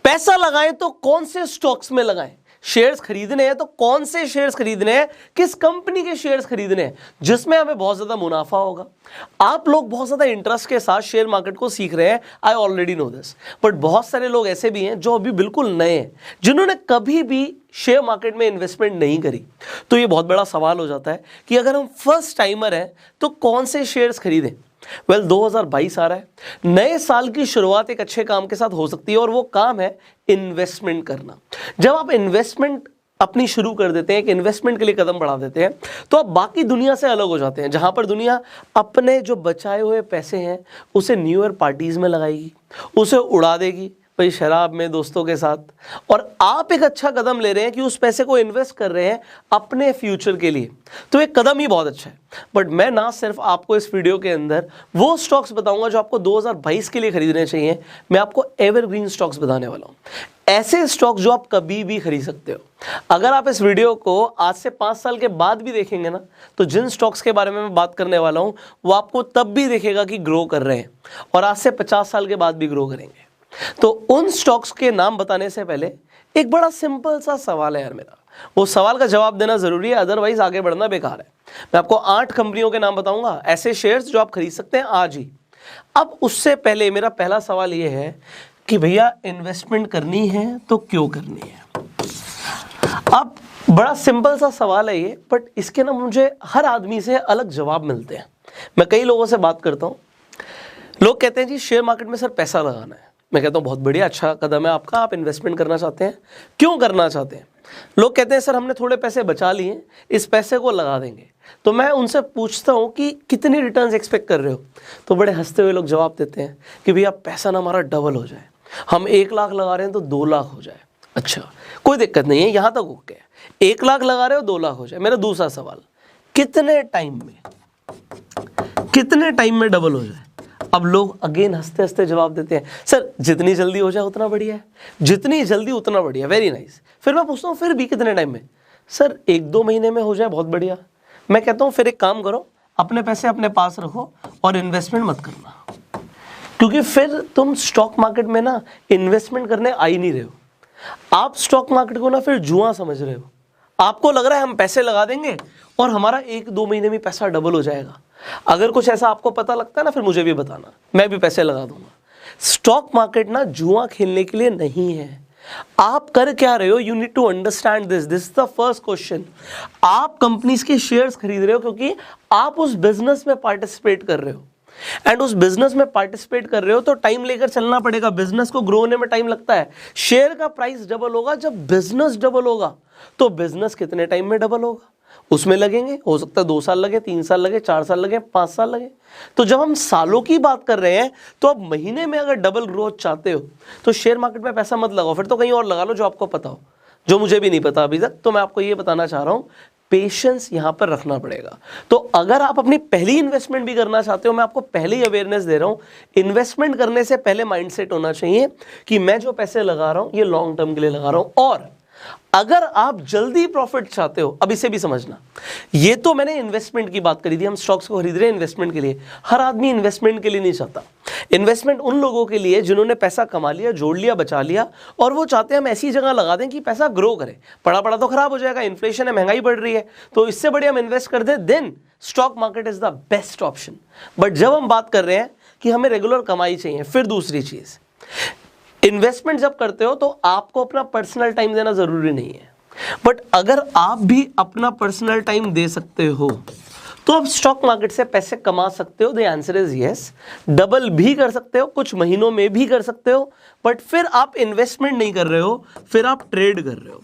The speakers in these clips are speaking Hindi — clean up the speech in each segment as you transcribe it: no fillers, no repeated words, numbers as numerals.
पैसा लगाएं तो कौन से स्टॉक्स में लगाएं, शेयर्स खरीदने हैं तो कौन से शेयर्स खरीदने हैं, किस कंपनी के शेयर्स खरीदने हैं जिसमें हमें बहुत ज्यादा मुनाफा होगा। आप लोग बहुत ज्यादा इंटरेस्ट के साथ शेयर मार्केट को सीख रहे हैं, I already know this, but बहुत सारे लोग ऐसे भी हैं जो अभी बिल्कुल नए हैं, जिन्होंने कभी भी शेयर मार्केट में इन्वेस्टमेंट नहीं करी। तो ये बहुत बड़ा सवाल हो जाता है कि अगर हम फर्स्ट टाइमर हैं तो कौन से शेयर्स खरीदें। 2022 आ रहा है, नए साल की शुरुआत एक अच्छे काम के साथ हो सकती है और वो काम है इन्वेस्टमेंट करना। जब आप इन्वेस्टमेंट अपनी शुरू कर देते हैं, एक इन्वेस्टमेंट के लिए कदम बढ़ा देते हैं, तो आप बाकी दुनिया से अलग हो जाते हैं, जहां पर दुनिया अपने जो बचाए हुए पैसे हैं उसे न्यू ईयर पार्टीज में लगाएगी, उसे उड़ा देगी भाई शराब में दोस्तों के साथ, और आप एक अच्छा कदम ले रहे हैं कि उस पैसे को इन्वेस्ट कर रहे हैं अपने फ्यूचर के लिए। तो एक कदम ही बहुत अच्छा है। बट मैं ना सिर्फ आपको इस वीडियो के अंदर वो स्टॉक्स बताऊंगा जो आपको 2022 के लिए खरीदने चाहिए, मैं आपको एवरग्रीन स्टॉक्स बताने वाला हूं, ऐसे स्टॉक जो आप कभी भी खरीद सकते हो। अगर आप इस वीडियो को आज से 5 साल के बाद भी देखेंगे ना, तो जिन स्टॉक्स के बारे में मैं बात करने वाला हूं वो आपको तब भी दिखेगा कि ग्रो कर रहे हैं, और आज से 50 साल के बाद भी ग्रो करेंगे। तो उन स्टॉक्स के नाम बताने से पहले एक बड़ा सिंपल सा सवाल है यार मेरा, वो सवाल का जवाब देना जरूरी है, अदरवाइज आगे बढ़ना बेकार है। मैं आपको 8 कंपनियों के नाम बताऊंगा, ऐसे शेयर्स जो आप खरीद सकते हैं आज ही। अब उससे पहले मेरा पहला सवाल ये है कि भैया इन्वेस्टमेंट करनी है तो क्यों करनी है। अब बड़ा सिंपल सा सवाल है ये, बट इसके ना मुझे हर आदमी से अलग जवाब मिलते हैं। मैं कई लोगों से बात करता हूँ, लोग कहते हैं जी शेयर मार्केट में सर पैसा लगाना है। मैं कहता हूँ बहुत बढ़िया, अच्छा कदम है आपका, आप इन्वेस्टमेंट करना चाहते हैं, क्यों करना चाहते हैं। लोग कहते हैं सर हमने थोड़े पैसे बचा लिए, इस पैसे को लगा देंगे। तो मैं उनसे पूछता हूँ कि कितनी रिटर्न्स एक्सपेक्ट कर रहे हो, तो बड़े हंसते हुए लोग जवाब देते हैं कि भैया पैसा ना हमारा डबल हो जाए, हम 1 लाख लगा रहे हैं तो 2 लाख हो जाए। अच्छा कोई दिक्कत नहीं है, यहाँ तक ओके, 1 लाख लगा रहे हो 2 लाख हो जाए। मेरा दूसरा सवाल, कितने टाइम में डबल हो जाए। अब लोग अगेन हंसते हंसते जवाब देते हैं सर जितनी जल्दी हो जाए उतना बढ़िया है, जितनी जल्दी उतना बढ़िया, वेरी नाइस। फिर मैं पूछता हूँ फिर भी कितने टाइम में, सर 1-2 महीने में हो जाए बहुत बढ़िया। मैं कहता हूँ फिर एक काम करो, अपने पैसे अपने पास रखो और इन्वेस्टमेंट मत करना, क्योंकि फिर तुम स्टॉक मार्केट में ना इन्वेस्टमेंट करने आ ही नहीं रहे हो। आप स्टॉक मार्केट को ना फिर जुआ समझ रहे हो। आपको लग रहा है हम पैसे लगा देंगे और हमारा 1-2 महीने में पैसा डबल हो जाएगा। अगर कुछ ऐसा आपको पता लगता है ना, फिर मुझे भी बताना, मैं भी पैसे लगा दूंगा। स्टॉक मार्केट ना जुआ खेलने के लिए नहीं है। आप कर क्या रहे हो, you need to understand this is the first question. आप कंपनीज के शेयर्स खरीद रहे हो क्योंकि आप उस बिजनेस में पार्टिसिपेट कर रहे हो, एंड उस बिजनेस में पार्टिसिपेट कर रहे हो तो टाइम लेकर चलना पड़ेगा। बिजनेस को ग्रो होने में टाइम लगता है। शेयर का प्राइस डबल होगा जब बिजनेस डबल होगा, तो बिजनेस कितने टाइम में डबल होगा उसमें लगेंगे, हो सकता है 2 साल लगे, 3 साल लगे, 4 साल लगे, 5 साल लगे। तो जब हम सालों की बात कर रहे हैं तो अब महीने में अगर डबल ग्रोथ चाहते हो तो शेयर मार्केट में पैसा मत लगाओ, फिर तो कहीं और लगा लो जो आपको पता हो, जो मुझे भी नहीं पता अभी तक। तो मैं आपको ये बताना चाह रहा हूं, पेशेंस यहां पर रखना पड़ेगा। तो अगर आप अपनी पहली इन्वेस्टमेंट भी करना चाहते हो, मैं आपको पहले ही अवेयरनेस दे रहा हूं, इन्वेस्टमेंट करने से पहले माइंडसेट होना चाहिए कि मैं जो पैसे लगा रहा हूं ये लॉन्ग टर्म के लिए लगा रहा हूं। और अगर आप जल्दी प्रॉफिट चाहते हो, अब इसे भी समझना, ये तो मैंने इन्वेस्टमेंट की बात करी थी, हम स्टॉक्स को खरीद रहे हैं इन्वेस्टमेंट के लिए। हर आदमी इन्वेस्टमेंट के लिए नहीं चाहता। इन्वेस्टमेंट उन लोगों के लिए जिन्होंने पैसा कमा लिया, जोड़ लिया, बचा लिया, और वो चाहते हैं हम ऐसी जगह लगा दें कि पैसा ग्रो करे। पड़ा पड़ा तो खराब हो जाएगा, इन्फ्लेशन है, महंगाई बढ़ रही है, तो इससे बढ़िया हम इन्वेस्ट कर दें, then stock market is the best option. But जब हम बात कर रहे हैं कि हमें रेगुलर कमाई चाहिए, फिर दूसरी चीज, इन्वेस्टमेंट जब करते हो तो आपको अपना पर्सनल टाइम देना जरूरी नहीं है, बट अगर आप भी अपना पर्सनल टाइम दे सकते हो तो आप स्टॉक मार्केट से पैसे कमा सकते हो। The answer is yes. Double भी कर सकते हो, कुछ महीनों में भी कर सकते हो, बट फिर आप इन्वेस्टमेंट नहीं कर रहे हो, फिर आप ट्रेड कर रहे हो।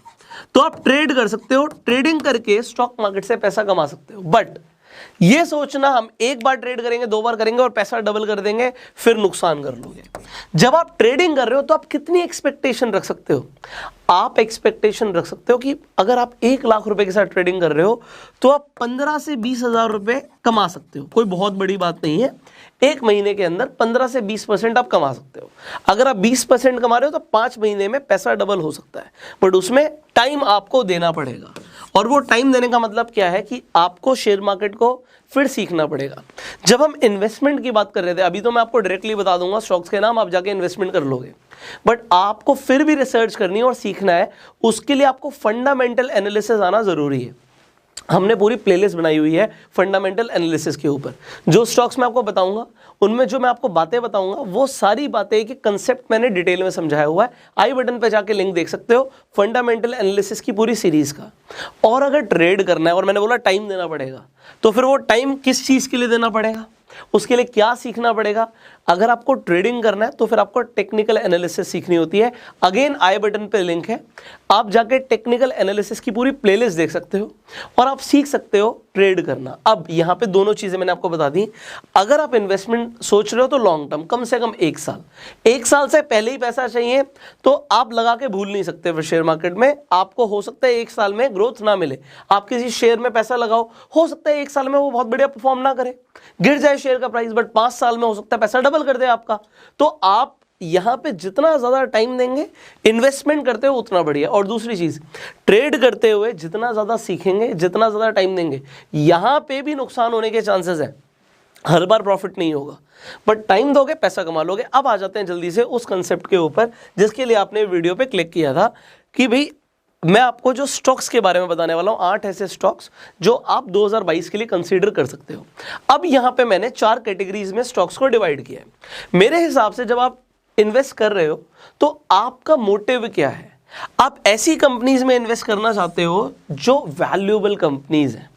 तो आप ट्रेड कर सकते हो, ट्रेडिंग करके स्टॉक मार्केट से पैसा कमा सकते हो। बट ये सोचना हम एक बार ट्रेड करेंगे, 2 बार करेंगे और पैसा डबल कर देंगे, फिर नुकसान कर लोगे। जब आप ट्रेडिंग कर रहे हो तो आप कितनी एक्सपेक्टेशन रख सकते हो। आप एक्सपेक्टेशन रख सकते हो कि अगर आप 1 लाख रुपए के साथ ट्रेडिंग कर रहे हो तो आप 15 से 20 हजार रुपए कमा सकते हो। कोई बहुत बड़ी बात नहीं है, 1 महीने के अंदर 15 से 20% आप कमा सकते हो। अगर आप 20% कमा रहे हो तो 5 महीने में पैसा डबल हो सकता है, बट उसमें टाइम आपको देना पड़ेगा। और वो टाइम देने का मतलब क्या है कि आपको शेयर मार्केट को फिर सीखना पड़ेगा। जब हम इन्वेस्टमेंट की बात कर रहे थे, अभी तो मैं आपको डायरेक्टली बता दूंगा स्टॉक्स के नाम, आप जाके इन्वेस्टमेंट कर लोगे। बट आपको फिर भी रिसर्च करनी है और सीखना है। उसके लिए आपको फंडामेंटल एनालिसिस आना ज़रूरी है। हमने पूरी प्लेलिस्ट बनाई हुई है फंडामेंटल एनालिसिस के ऊपर। जो स्टॉक्स मैं आपको बताऊंगा उनमें जो मैं आपको बातें बताऊंगा वो सारी बातें कि कंसेप्ट मैंने डिटेल में समझाया हुआ है। आई बटन पे जाके लिंक देख सकते हो फंडामेंटल एनालिसिस की पूरी सीरीज का। और अगर ट्रेड करना है और मैंने बोला टाइम देना पड़ेगा, तो फिर वो टाइम किस चीज़ के लिए देना पड़ेगा, उसके लिए क्या सीखना पड़ेगा। अगर आपको ट्रेडिंग करना है तो फिर आपको टेक्निकल एनालिसिस सीखनी होती है। अगेन आई बटन पे लिंक है, आप जाके टेक्निकल एनालिसिस की पूरी प्लेलिस्ट देख सकते हो और आप सीख सकते हो ट्रेड करना। अब यहाँ पे दोनों चीज़ें मैंने आपको बता दी। अगर आप इन्वेस्टमेंट सोच रहे हो तो लॉन्ग टर्म, कम से कम 1 साल से पहले ही पैसा चाहिए तो आप लगा के भूल नहीं सकते। फिर शेयर मार्केट में आपको हो सकता है 1 साल में ग्रोथ ना मिले। आप किसी शेयर में पैसा लगाओ, हो सकता है 1 साल में वो बहुत बढ़िया परफॉर्म ना करे, गिर जाए शेयर का प्राइस, बट 5 साल में हो सकता है पैसा डबल कर दे आपका। तो आप यहां पे जितना ज्यादा टाइम देंगे इन्वेस्टमेंट करते हुए उतना बढ़िया। और दूसरी चीज, ट्रेड करते हुए जितना ज्यादा सीखेंगे, जितना ज्यादा टाइम देंगे, यहां पे भी नुकसान होने के चांसेस है। हर बार प्रॉफिट नहीं होगा, बट टाइम दोगे पैसा कमा लोगे। अब आ जाते हैं जल्दी से उस कंसेप्ट के ऊपर जिसके लिए आपने वीडियो पे क्लिक किया था कि भाई मैं आपको जो स्टॉक्स के बारे में बताने वाला हूं, 8 ऐसे स्टॉक्स जो आप 2022 के लिए कंसीडर कर सकते हो। अब यहां पे मैंने 4 कैटेगरीज में स्टॉक्स को डिवाइड किया है। मेरे हिसाब से जब आप इन्वेस्ट कर रहे हो तो आपका मोटिव क्या है। आप ऐसी कंपनीज में इन्वेस्ट करना चाहते हो जो वैल्यूएबल कंपनीज हैं।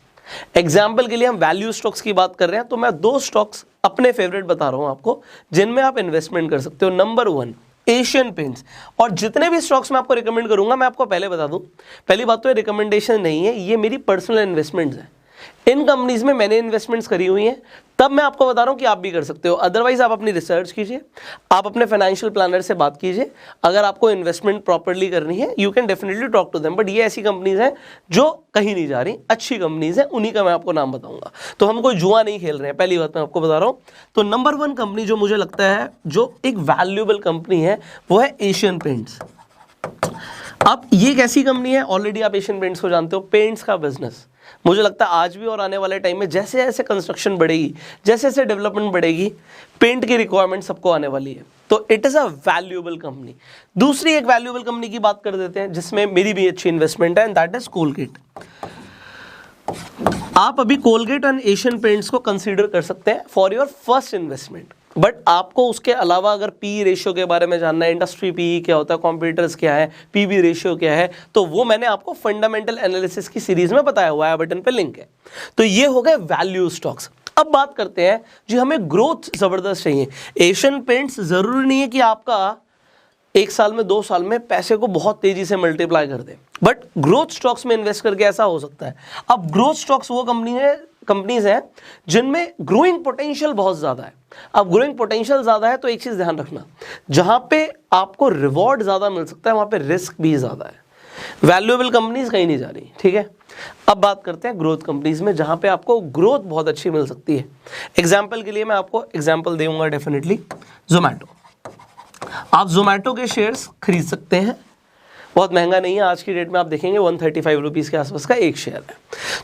एग्जाम्पल के लिए हम वैल्यू स्टॉक्स की बात कर रहे हैं तो मैं 2 स्टॉक्स अपने फेवरेट बता रहा हूं आपको जिनमें आप इन्वेस्टमेंट कर सकते हो। Number 1 Asian paints. और जितने भी स्टॉक्स मैं आपको रिकमेंड करूंगा, मैं आपको पहले बता दूं, पहली बात तो ये रिकमेंडेशन नहीं है, ये मेरी पर्सनल इन्वेस्टमेंट्स हैं। इन कंपनीज में मैंने इन्वेस्टमेंट्स करी हुई हैं, तब मैं आपको बता रहा हूं कि आप भी कर सकते हो। अदरवाइज आप अपनी रिसर्च कीजिए, आप अपने फाइनेंशियल प्लानर से बात कीजिए। अगर आपको इन्वेस्टमेंट प्रॉपर्ली करनी है you can definitely talk to them. But ये ऐसी कंपनीज हैं जो कहीं नहीं जा रही, अच्छी कंपनीज हैं, उन्हीं का मैं आपको नाम बताऊंगा। तो हम कोई जुआ नहीं खेल रहे हैं, पहली बात मैं आपको बता रहा हूं। तो नंबर 1 कंपनी जो मुझे लगता है जो एक वैल्यूएबल कंपनी है वो है एशियन पेंट्स। अब ये एक ऐसी कंपनी है, ऑलरेडी आप एशियन पेंट्स को जानते हो। पेंट्स का बिजनेस मुझे लगता है आज भी और आने वाले टाइम में जैसे जैसे कंस्ट्रक्शन बढ़ेगी, जैसे जैसे डेवलपमेंट बढ़ेगी, पेंट की रिक्वायरमेंट सबको आने वाली है। तो it is a valuable company. दूसरी एक वैल्यूएबल कंपनी की बात कर देते हैं जिसमें मेरी भी अच्छी इन्वेस्टमेंट है, एंड दैट इज कोलगेट। आप अभी कोलगेट एंड एशियन पेंट्स को कंसीडर कर सकते हैं for your first investment. But आपको उसके अलावा अगर पी रेशियो के बारे में जानना है, इंडस्ट्री पी क्या होता है, कॉम्पिटिटर्स क्या है, पीवी रेशियो क्या है, तो वो मैंने आपको फंडामेंटल एनालिसिस की सीरीज में बताया हुआ है, बटन पे लिंक है। तो ये हो गए वैल्यू स्टॉक्स। अब बात करते हैं जी हमें ग्रोथ जबरदस्त चाहिए। एशियन पेंट्स जरूरी नहीं है कि आपका 1 साल में 2 साल में पैसे को बहुत तेजी से मल्टीप्लाई कर दे, बट ग्रोथ स्टॉक्स में इन्वेस्ट करके ऐसा हो सकता है। अब ग्रोथ स्टॉक्स वो कंपनीज हैं जिनमें ग्रोइंग पोटेंशियल बहुत ज्यादा है। अब ग्रोइंग पोटेंशियल ज्यादा है तो एक चीज ध्यान रखना, जहां पे आपको रिवॉर्ड ज्यादा मिल सकता है वहां पे रिस्क भी ज्यादा है। वैल्यूएबल कंपनीज कहीं नहीं जा रही, ठीक है। अब बात करते हैं ग्रोथ कंपनीज में जहां पे आपको ग्रोथ बहुत अच्छी मिल सकती है। एग्जाम्पल के लिए मैं आपको एग्जाम्पल दूंगा डेफिनेटली जोमैटो। आप जोमैटो के शेयर्स खरीद सकते हैं, बहुत महंगा नहीं है। आज की डेट में आप देखेंगे 135 रुपीज़ के आसपास का एक शेयर है।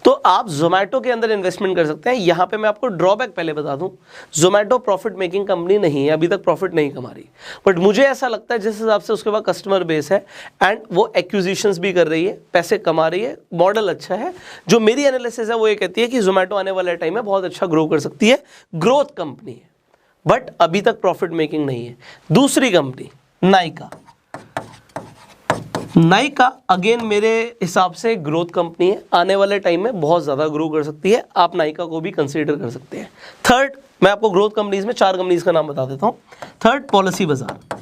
तो आप जोमैटो के अंदर इन्वेस्टमेंट कर सकते हैं। यहाँ पे मैं आपको ड्रॉबैक पहले बता दूं, जोमैटो प्रॉफिट मेकिंग कंपनी नहीं है, अभी तक प्रॉफिट नहीं कमा रही। बट मुझे ऐसा लगता है जिस हिसाब से उसके पास कस्टमर बेस है एंड वो एक्विजिशंस भी कर रही है, पैसे कमा रही है, मॉडल अच्छा है, जो मेरी एनालिसिस है वो ये कहती है कि जोमैटो आने वाले टाइम में बहुत अच्छा ग्रो कर सकती है। ग्रोथ कंपनी है बट अभी तक प्रॉफिट मेकिंग नहीं है। दूसरी कंपनी नाइका। नाइका अगेन मेरे हिसाब से ग्रोथ कंपनी है, आने वाले टाइम में बहुत ज़्यादा ग्रो कर सकती है। आप नाइका को भी कंसीडर कर सकते हैं। थर्ड, मैं आपको ग्रोथ कंपनीज में 4 कंपनीज का नाम बता देता हूँ। थर्ड, पॉलिसी बाजार।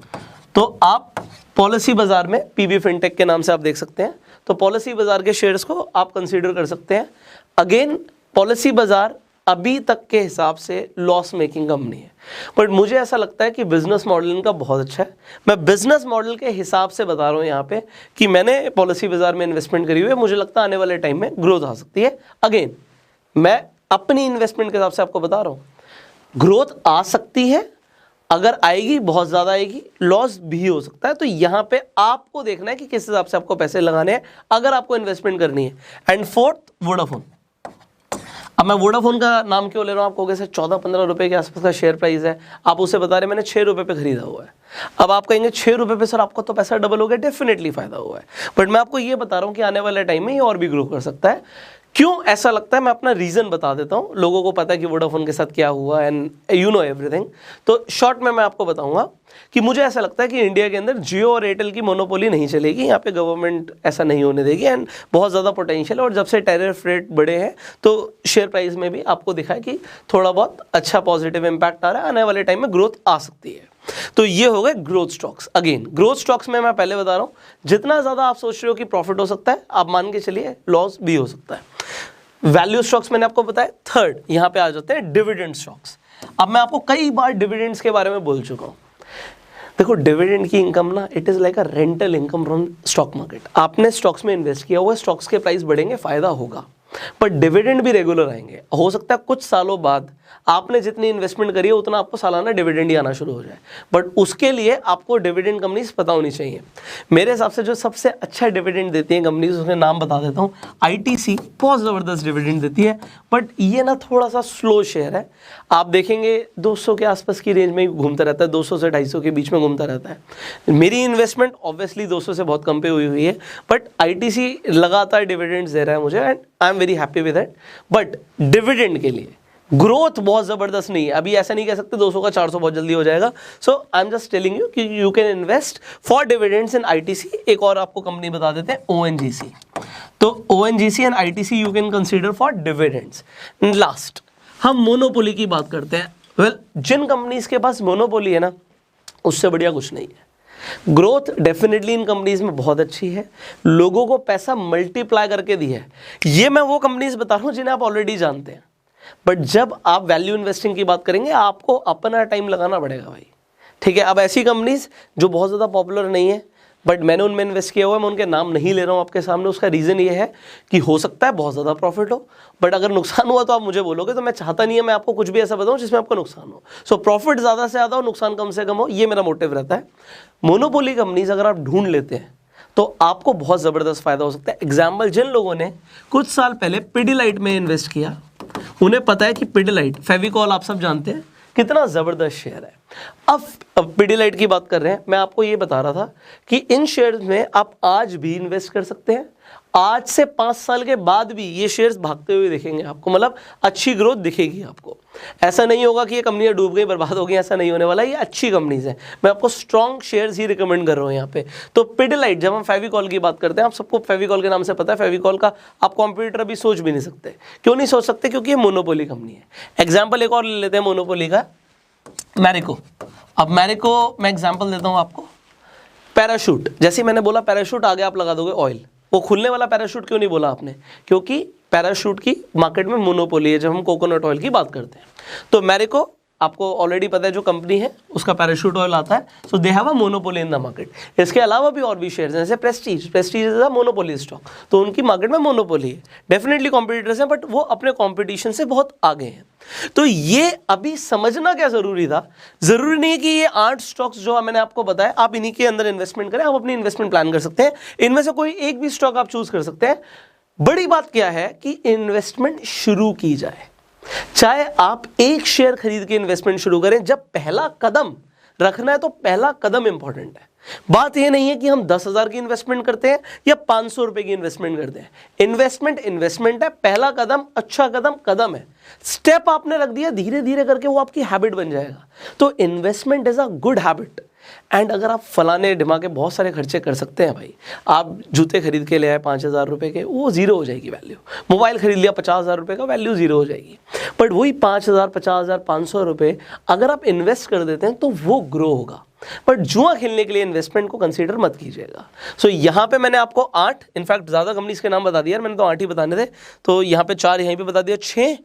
तो आप पॉलिसी बाजार में पीबी फिनटेक के नाम से आप देख सकते हैं, तो पॉलिसी बाजार के शेयर्स को आप कंसीडर कर सकते हैं। अगेन पॉलिसी बाजार अभी तक के हिसाब से लॉस मेकिंग कंपनी है, बट मुझे ऐसा लगता है कि बिजनेस मॉडल इनका बहुत अच्छा है। मैं बिजनेस मॉडल के हिसाब से बता रहा हूँ यहाँ पे कि मैंने पॉलिसी बाजार में इन्वेस्टमेंट करी हुई है, मुझे लगता है आने वाले टाइम में ग्रोथ आ सकती है। अगेन मैं अपनी इन्वेस्टमेंट के हिसाब से आपको बता रहा हूँ, ग्रोथ आ सकती है, अगर आएगी बहुत ज़्यादा आएगी, लॉस भी हो सकता है। तो यहाँ पे आपको देखना है कि किस हिसाब से आपको पैसे लगाने हैं अगर आपको इन्वेस्टमेंट करनी है। And fourth, Vodafone. अब मैं वोडाफोन का नाम क्यों ले रहा हूँ, आप कहोगे सर 14-15 रुपए के आसपास का शेयर प्राइस है, आप उसे बता रहे मैंने 6 रुपए पे खरीदा हुआ है। अब आप कहेंगे 6 रुपए पे सर आपका तो पैसा डबल हो गया, डेफिनेटली फायदा हुआ है, बट मैं आपको ये बता रहा हूँ कि आने वाले टाइम में ये और भी ग्रो कर सकता है। क्यों ऐसा लगता है मैं अपना रीजन बता देता हूँ, लोगों को पता है कि वोडाफोन के साथ क्या हुआ एंड यू नो एवरीथिंग। तो शॉर्ट में मैं आपको बताऊंगा कि मुझे ऐसा लगता है कि इंडिया के अंदर जियो और एयरटेल की मोनोपोली नहीं चलेगी, यहाँ पे गवर्नमेंट ऐसा नहीं होने देगी एंड बहुत ज़्यादा पोटेंशियल है। और जब से टैरिफ रेट बढ़े हैं तो शेयर प्राइस में भी आपको दिखा है कि थोड़ा बहुत अच्छा पॉजिटिव इम्पैक्ट आ रहा है, आने वाले टाइम में ग्रोथ आ सकती है। तो ये हो गए growth stocks. Again growth stocks में मैं पहले बता रहा हूँ, जितना ज़्यादा आप सोच रहे हो कि प्रॉफिट हो सकता है, आप मान के चलिए लॉस भी हो सकता है। वैल्यू स्टॉक्स मैंने आपको बताया। थर्ड यहाँ पे आ जाते हैं डिविडेंड स्टॉक्स। अब मैं आपको कई बार डिविडेंड्स के बारे में बोल चुका हूँ। देखो डिविडेंड की इनकम ना, it is like a rental income from stock market. आपने स्टॉक्स में इन्वेस्ट किया हुआ, स्टॉक्स के प्राइस बढ़ेंगे, फायदा होगा, पर डिविडेंड भी रेगुलर आएंगे। हो सकता है कुछ सालों बाद आपने जितनी इन्वेस्टमेंट करी है उतना आपको सालाना डिविडेंड ही आना शुरू हो जाए, बट उसके लिए आपको डिविडेंड कंपनीज पता होनी चाहिए। मेरे हिसाब से जो सबसे अच्छा डिविडेंड देती हैं कंपनीज, उसके नाम बता देता हूँ। आईटीसी बहुत ज़बरदस्त डिविडेंड देती है, बट ये ना थोड़ा सा स्लो शेयर है। आप देखेंगे 200 के आसपास की रेंज में घूमता रहता है, 200 से 250 के बीच में घूमता रहता है। मेरी इन्वेस्टमेंट ऑब्वियसली 200 से बहुत कम पे हुई है, बट आईटीसी लगातार डिविडेंड्स दे रहा है मुझे and I am very happy with it. But dividend के लिए ग्रोथ बहुत ज़बरदस्त नहीं है। अभी ऐसा नहीं कह सकते 200 का 400 बहुत जल्दी हो जाएगा। So I am just telling you कि you can invest for dividends in ITC. एक और आपको कंपनी बता देते हैं, ओएनजीसी। तो ONGC and ITC you can consider for dividends. Last हम मोनोपोली की बात करते हैं। वेल, जिन कंपनीज के पास मोनोपोली है ना, उससे बढ़िया कुछ नहीं है। ग्रोथ डेफिनेटली इन कंपनीज में बहुत अच्छी है, लोगों को पैसा मल्टीप्लाई करके दी है। ये मैं वो कंपनीज बता रहा हूँ जिन्हें आप ऑलरेडी जानते हैं, बट जब आप वैल्यू इन्वेस्टिंग की बात करेंगे आपको अपना टाइम लगाना पड़ेगा भाई, ठीक है। अब ऐसी कंपनीज जो बहुत ज़्यादा पॉपुलर नहीं है बट मैंने उनमें इन्वेस्ट किया हुआ है, मैं उनके नाम नहीं ले रहा हूँ आपके सामने। उसका रीज़न ये है कि हो सकता है बहुत ज़्यादा प्रॉफिट हो, बट अगर नुकसान हुआ तो आप मुझे बोलोगे, तो मैं चाहता नहीं है मैं आपको कुछ भी ऐसा बताऊँ जिसमें आपको नुकसान हो। सो प्रॉफिट ज़्यादा से ज़्यादा हो, नुकसान कम से कम हो, ये मेरा मोटिव रहता है। मोनोपोली कंपनीज अगर आप ढूंढ लेते हैं तो आपको बहुत ज़बरदस्त फायदा हो सकता है। एग्जाम्पल, जिन लोगों ने कुछ साल पहले पिडिलाइट में इन्वेस्ट किया उन्हें पता है कि पिडिलाइट, फेविकॉल आप सब जानते हैं कितना ज़बरदस्त शेयर है। अब पिडिलाइट की बात कर रहे हैं, मैं आपको ये बता रहा था कि इन शेयर्स में आप आज भी इन्वेस्ट कर सकते हैं। आज से 5 साल के बाद भी ये शेयर्स भागते हुए दिखेंगे आपको, मतलब अच्छी ग्रोथ दिखेगी आपको। ऐसा नहीं होगा कि ये कंपनियां डूब गई, बर्बाद हो गई, ऐसा नहीं होने वाला। ये अच्छी कंपनीज हैं, मैं आपको स्ट्रॉन्ग शेयर्स ही रिकमेंड कर रहा हूँ यहाँ पे। तो पिडिलाइट, जब हम फेविकॉल की बात करते हैं, आप सबको फेविकॉल के नाम से पता है, फेविकॉल का आप कॉम्पिटिटर अभी सोच भी नहीं सकते। क्यों नहीं सोच सकते? क्योंकि ये मोनोपोली कंपनी है। एग्जाम्पल एक और ले लेते हैं मोनोपोली का, मैरिको। अब मैरिको मैं एग्जाम्पल देता हूँ आपको। पैराशूट, जैसे मैंने बोला पैराशूट आगे आप लगा दोगे ऑयल, वो खुलने वाला पैराशूट क्यों नहीं बोला आपने? क्योंकि पैराशूट की मार्केट में मोनोपोली है जब हम कोकोनट ऑयल की बात करते हैं। तो मैरिको आपको ऑलरेडी पता है जो कंपनी है उसका पैराशूट ऑयल आता है, so they have a monopoly in the market. इसके अलावा भी और भी शेयर्स हैं, जैसे Prestige is a monopoly stock, तो उनकी मार्केट में मोनोपोली है। डेफिनेटली कॉम्पिटिटर्स हैं बट वो अपने कॉम्पिटिशन से बहुत आगे हैं। तो ये अभी समझना क्या जरूरी था, जरूरी नहीं है कि ये 8 स्टॉक्स जो मैंने आपको बताया आप इन्हीं के अंदर इन्वेस्टमेंट करें। आप अपनी इन्वेस्टमेंट प्लान कर सकते हैं, इनमें से कोई एक भी स्टॉक आप चूज कर सकते हैं। बड़ी बात क्या है कि इन्वेस्टमेंट शुरू की जाए, चाहे आप एक शेयर खरीद के इन्वेस्टमेंट शुरू करें। जब पहला कदम रखना है तो पहला कदम इंपॉर्टेंट है। बात यह नहीं है कि हम 10,000 की इन्वेस्टमेंट करते हैं या 500 रुपए की इन्वेस्टमेंट करते हैं। इन्वेस्टमेंट है, पहला कदम अच्छा कदम है। स्टेप आपने रख दिया, धीरे धीरे करके वो आपकी हैबिट बन जाएगा। तो investment is a good habit. And अगर आप फलाने ढिमाके बहुत सारे खर्चे कर सकते हैं भाई, आप जूते खरीद के ले आए 5,000 रुपए के, वो जीरो हो जाएगी वैल्यू। मोबाइल खरीद लिया 50,000 रुपए का, वैल्यू जीरो हो जाएगी। बट वही 5,000, 50,000, 500 रुपए अगर आप इन्वेस्ट कर देते हैं तो वो ग्रो होगा। बट जुआ खेलने के लिए इन्वेस्टमेंट को कंसीडर मत कीजिएगा। सो यहाँ पे मैंने आपको 8, इनफैक्ट ज़्यादा कंपनीज के नाम बता दिया, मैंने तो 8 ही बताने थे, तो यहाँ पे 4 यहीं पे बता दिया, 6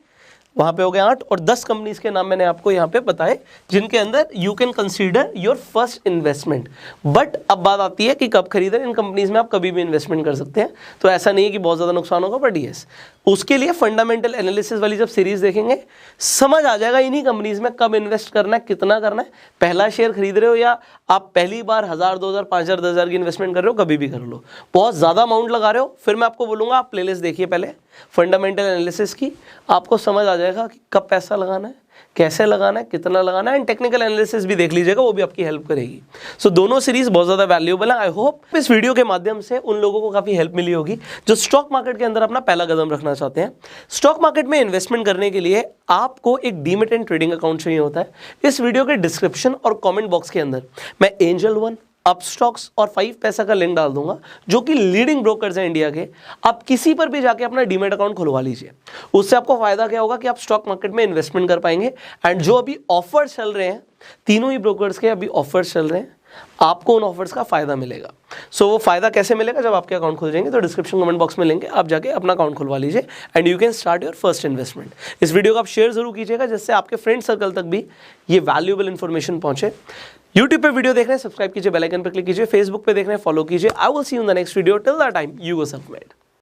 वहाँ पे हो गए 8 और 10 कंपनीज के नाम मैंने आपको यहाँ पे बताए जिनके अंदर you can consider your first investment. But अब बात आती है कि कब खरीदें। इन कंपनीज में आप कभी भी इन्वेस्टमेंट कर सकते हैं, तो ऐसा नहीं है कि बहुत ज़्यादा नुकसान होगा, बट यस उसके लिए फंडामेंटल एनालिसिस वाली जब सीरीज देखेंगे समझ आ जाएगा इन्हीं कंपनीज में कब इन्वेस्ट करना है, कितना करना है। पहला शेयर खरीद रहे हो या आप पहली बार 1000, 2000, 5000, 10,000 की इन्वेस्टमेंट कर रहे हो, कभी भी कर लो। बहुत ज़्यादा अमाउंट लगा रहे हो, फिर मैं आपको बोलूँगा आप प्लेलिस्ट देखिए पहले फंडामेंटल एनालिसिस की, आपको समझ आ जाएगा कि कब पैसा लगाना है, कैसे लगाना है, कितना लगाना है, एंड टेक्निकल एनालिसिस भी देख लीजिएगा, वो भी आपकी हेल्प करेगी। सो दोनों सीरीज बहुत ज़्यादा वैल्यूएबल है। आई होप इस वीडियो के माध्यम से उन लोगों को काफ़ी हेल्प मिली होगी जो स्टॉक मार्केट के अंदर अपना पहला कदम रखना चाहते हैं। स्टॉक मार्केट में इन्वेस्टमेंट करने के लिए आपको एक डीमैट एंड ट्रेडिंग अकाउंट चाहिए होता है। इस वीडियो के डिस्क्रिप्शन और कॉमेंट बॉक्स के अंदर मैं एंजल वन, अपस्टॉक्स और 5 पैसा का लिंक डाल दूंगा, जो कि लीडिंग ब्रोकर्स हैं इंडिया के। आप किसी पर भी जाके अपना डीमैट अकाउंट खुलवा लीजिए। उससे आपको फायदा क्या होगा कि आप स्टॉक मार्केट में इन्वेस्टमेंट कर पाएंगे। एंड जो अभी ऑफर्स चल रहे हैं, तीनों ही ब्रोकर्स के अभी ऑफर्स चल रहे हैं, आपको उन ऑफर्स का फायदा मिलेगा। सो वो फायदा कैसे मिलेगा, जब आपके अकाउंट खुल जाएंगे तो डिस्क्रिप्शन कमेंट बॉक्स में लिंक है, आप जाके अपना अकाउंट खुलवा लीजिए and you can start your first investment. इस वीडियो को आप शेयर जरूर कीजिएगा जिससे आपके फ्रेंड सर्कल तक भी ये वैल्यूएबल इन्फॉर्मेशन पहुंचे। यूट्यूब पे वीडियो देख रहे हैं, सब्सक्राइब कीजिए, बेल आइकन पर क्लिक कीजिए, फेसबुक पे देख रहे हैं, फॉलो कीजिए। I will see you in the next video. Till that time, you go self made.